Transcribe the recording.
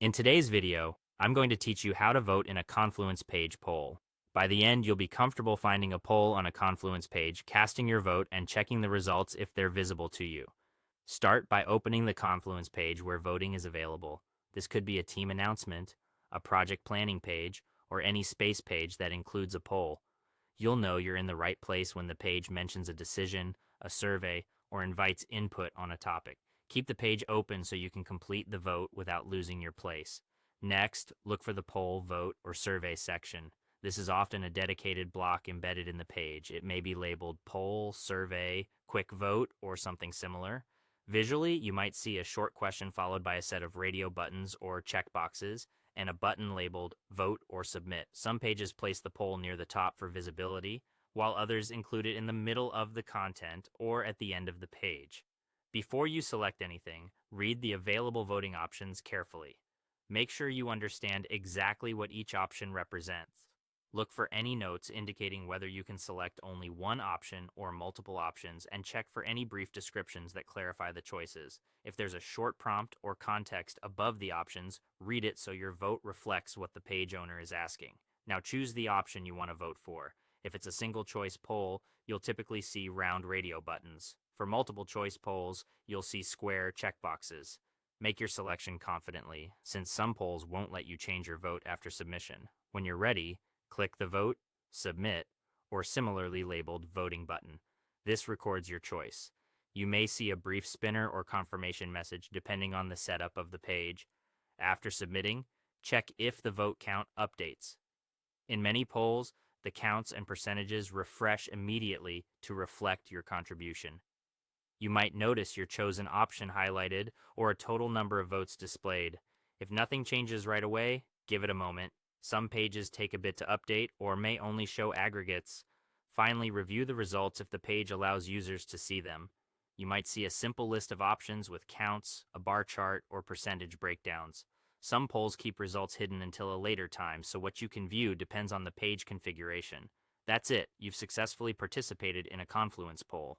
In today's video, I'm going to teach you how to vote in a Confluence page poll. By the end, you'll be comfortable finding a poll on a Confluence page, casting your vote, and checking the results if they're visible to you. Start by opening the Confluence page where voting is available. This could be a team announcement, a project planning page, or any space page that includes a poll. You'll know you're in the right place when the page mentions a decision, a survey, or invites input on a topic. Keep the page open so you can complete the vote without losing your place. Next, look for the poll, vote, or survey section. This is often a dedicated block embedded in the page. It may be labeled poll, survey, quick vote, or something similar. Visually, you might see a short question followed by a set of radio buttons or checkboxes and a button labeled Vote or Submit. Some pages place the poll near the top for visibility, while others include it in the middle of the content or at the end of the page. Before you select anything, read the available voting options carefully. Make sure you understand exactly what each option represents. Look for any notes indicating whether you can select only one option or multiple options, and check for any brief descriptions that clarify the choices. If there's a short prompt or context above the options, read it so your vote reflects what the page owner is asking. Now choose the option you want to vote for. If it's a single choice poll, you'll typically see round radio buttons. For multiple choice polls, you'll see square checkboxes. Make your selection confidently, since some polls won't let you change your vote after submission. When you're ready, click the Vote, Submit, or similarly labeled Voting button. This records your choice. You may see a brief spinner or confirmation message depending on the setup of the page. After submitting, check if the vote count updates. In many polls, the counts and percentages refresh immediately to reflect your contribution. You might notice your chosen option highlighted or a total number of votes displayed. If nothing changes right away, give it a moment. Some pages take a bit to update or may only show aggregates. Finally, review the results if the page allows users to see them. You might see a simple list of options with counts, a bar chart, or percentage breakdowns. Some polls keep results hidden until a later time, so what you can view depends on the page configuration. That's it. You've successfully participated in a Confluence poll.